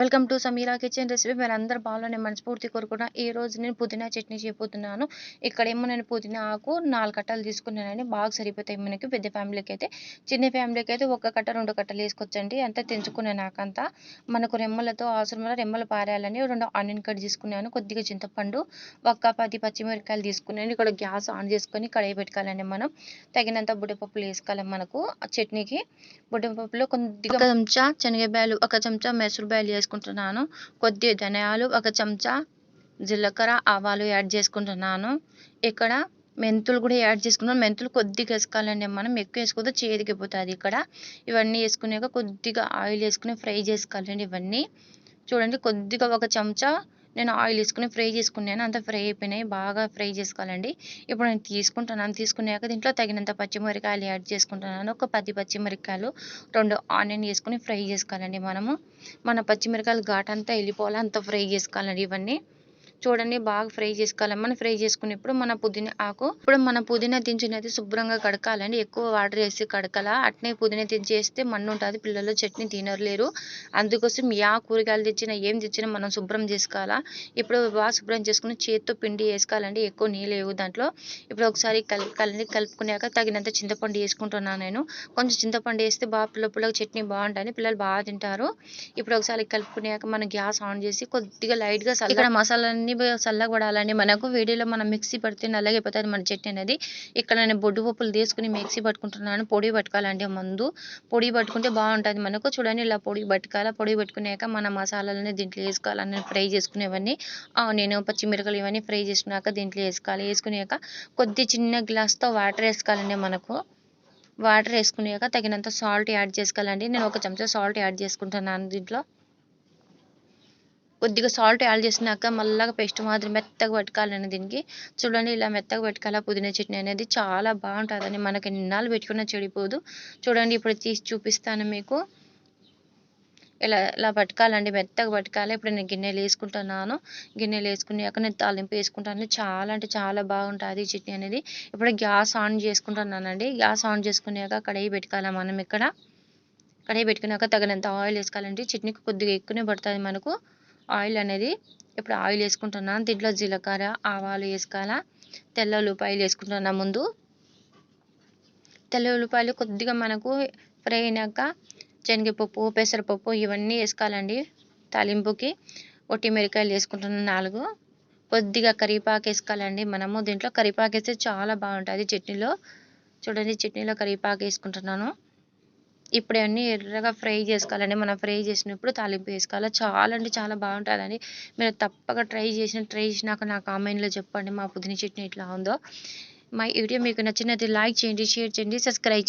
Welcome to Sameera kitchen recipe. మీరందరూ బాగుండాలని నేను మనస్ఫూర్తిగా కోరుకుంటున్నా. ఈ రోజు నేను పుదీనా చట్నీ చేయబోతున్నాను. ఇక్కడేమో నేను పుదీనా ఆకు 4 కట్టలు తీసుకున్నానండి. బాగా సరిపోతాయి మనకి పెద్ద ఫ్యామిలీకి అయితే. చిన్న ఫ్యామిలీకి అయితే ఒక కట్ట 2 కట్టలు వేసుకోవచ్చండి. అంతా తెంచుకున్నాను ఆకంతా. మనకు రెమ్మలతో అవసరం వల్ల రెమ్మలు పారేయాలని 2 ఆనియన్ కట్ తీసుకున్నాను. కొద్దిగా చింతపండు, ఒక 10 పచ్చిమిరపకాయలు తీసుకున్నాను. ఇక్కడ గ్యాస్ ఆన్ చేసుకొని కడాయి పెట్టుకోవాలండి. మనం తగినంత బుడ్డపప్పులు వేసుకోవాలి మనకు ఆ చట్నీకి. బుడ్డపప్పులో కొద్దిగా ఒక చెంచా శనగబ్యాలు, ఒక చెంచా మైసూర్ బ్యాలు వేసుకుంటున్నాను. కొద్దిగా ధనియాలు, ఒక చెంచా జీలకర్ర, ఆవాలు యాడ్ చేసుకుంటున్నాను. ఇక్కడ మెంతులు కూడా యాడ్ చేసుకున్నాను. మెంతులు కొద్దిగా వేసుకోవాలండి. మనం ఎక్కువ వేసుకోవద్దు, చేదికిపోతుంది ఇక్కడ. ఇవన్నీ వేసుకున్నాక కొద్దిగా ఆయిల్ వేసుకుని ఫ్రై చేసుకోవాలండి. ఇవన్నీ చూడండి, కొద్దిగా ఒక చెంచా నేను ఆయిల్ వేసుకుని ఫ్రై చేసుకున్నాను. అంతా ఫ్రై అయిపోయినాయి, బాగా ఫ్రై చేసుకోవాలండి. ఇప్పుడు నేను తీసుకున్నాక దీంట్లో తగినంత పచ్చిమిరపకాయలు యాడ్ చేసుకుంటున్నాను. ఒక 10 పచ్చిమిరపకాయలు, 2 ఆనియన్ వేసుకుని ఫ్రై చేసుకోవాలండి. మన పచ్చిమిరపకాయలు ఘాట్ అంతా వెళ్ళిపోవాలి, అంత ఫ్రై చేసుకోవాలండి. ఇవన్నీ చూడండి, బాగా ఫ్రై చేసుకోవాలి. మనం ఫ్రై చేసుకునేప్పుడు మన పుదీనా దించినది శుభ్రంగా కడకాలండి. ఎక్కువ వాటర్ వేసి కడకాల. అట్నే పుదీనా దించేస్తే మన్ను ఉంటుంది, పిల్లలు చట్నీ తినలేరు. అందుకోసం కూరగాయలు తెచ్చినా ఏం తెచ్చినా మనం శుభ్రం చేసుకోవాలా. ఇప్పుడు బాగా శుభ్రం చేసుకుని చేతితో పిండి వేసుకోవాలండి. ఎక్కువ నీళ్ళు వేయవు దాంట్లో. ఇప్పుడు ఒకసారి కలుపుకున్నాక తగినంత చింతపండు వేసుకుంటున్నాను నేను. కొంచెం చింతపండు వేస్తే బాగా పుల్లగా చట్నీ బాగుంటుంది, పిల్లలు బాగా తింటారు. ఇప్పుడు ఒకసారి కలుపుకున్నాక మనం గ్యాస్ ఆన్ చేసి కొద్దిగా లైట్గా ఇక్కడ మసాలాన్ని చల్లగబడాలండి. మనకు వేడిలో మనం మిక్సీ పడితే నల్లగైపోతుంది మన చట్నీ అనేది. ఇక్కడ నేను బొడ్డు పప్పులు తీసుకుని మిక్సీ పట్టుకుంటున్నాను. పొడి పట్టుకోవాలండి. ముందు పొడి పట్టుకుంటే బాగుంటుంది మనకు. చూడండి, ఇలా పొడి పట్టుకోవాలి. పొడి పట్టుకున్నాక మన మసాలాలని దీంట్లో వేసుకోవాలని ఫ్రై చేసుకునేవన్నీ నేను పచ్చిమిరపకాయలు ఇవన్నీ ఫ్రై చేసుకున్నాక దీంట్లో వేసుకోవాలి. వేసుకున్నాక కొద్ది చిన్న గ్లాస్తో వాటర్ వేసుకోవాలండి. మనకు వాటర్ వేసుకున్నాక తగినంత సాల్ట్ యాడ్ చేసుకోవాలండి. నేను ఒక చెంచా సాల్ట్ యాడ్ చేసుకుంటున్నాను. దీంట్లో కొద్దిగా సాల్ట్ యాడ్ చేసినాక మళ్ళీ పేస్ట్ మాదిరి మెత్తగా పట్టుకోవాలండి. దీనికి చూడండి, ఇలా మెత్తగా పెట్టుకోవాలి. పుదీనా చట్నీ అనేది చాలా బాగుంటుందని, మనకి నిన్నాళ్ళు పెట్టుకున్న చెడిపోదు. చూడండి, ఇప్పుడు తీసి చూపిస్తాను మీకు. ఇలా పట్టుకోవాలండి, మెత్తగా పట్టుకోవాలి. ఇప్పుడు నేను గిన్నెలు వేసుకుంటున్నాను. గిన్నెలు వేసుకున్నాక నేను తాలింపు వేసుకుంటాను. చాలా అంటే చాలా బాగుంటుంది ఈ చట్నీ అనేది. ఇప్పుడు గ్యాస్ ఆన్ చేసుకుంటున్నానండి. గ్యాస్ ఆన్ చేసుకున్నాక కడాయి పెట్టుకోవాలి. మనం ఇక్కడ కడాయి పెట్టుకున్నాక తగినంత ఆయిల్ వేసుకోవాలండి. చట్నీకి కొద్దిగా ఎక్కువనే పడుతుంది మనకు ఆయిల్ అనేది. ఇప్పుడు ఆయిల్ వేసుకుంటున్నాను. దీంట్లో జీలకర్ర, ఆవాలు వేసుకోవాలా. తెల్ల ఉల్లిపాయలు వేసుకుంటున్నా. ముందు తెల్ల ఉల్లిపాయలు కొద్దిగా మనకు ఫ్రై అయినాక శనగపప్పు, పెసరపప్పు ఇవన్నీ వేసుకోవాలండి. తాలింపుకి మిరపకాయలు వేసుకుంటున్నాను 4. కొద్దిగా కరివేపాకు వేసుకోవాలండి. మనము దీంట్లో కరివేపాకు వేస్తే చాలా బాగుంటుంది చట్నీలో. చూడండి, చట్నీలో కరివేపాకు వేసుకుంటున్నాను. ఇప్పుడు అన్నీ ఎర్రగా ఫ్రై చేసుకోవాలండి. మనం ఫ్రై చేసినప్పుడు తాలింపు వేసుకోవాలి. చాలా అంటే చాలా బాగుంటుందండి. మీరు తప్పక ట్రై చేసినాక నా కామెంట్లో చెప్పండి మా పుదీనా చట్నీ ఎట్లా ఉందో. మా వీడియో మీకు నచ్చినట్లయితే లైక్ చేయండి, షేర్ చేయండి, సబ్స్క్రైబ్ చేయండి.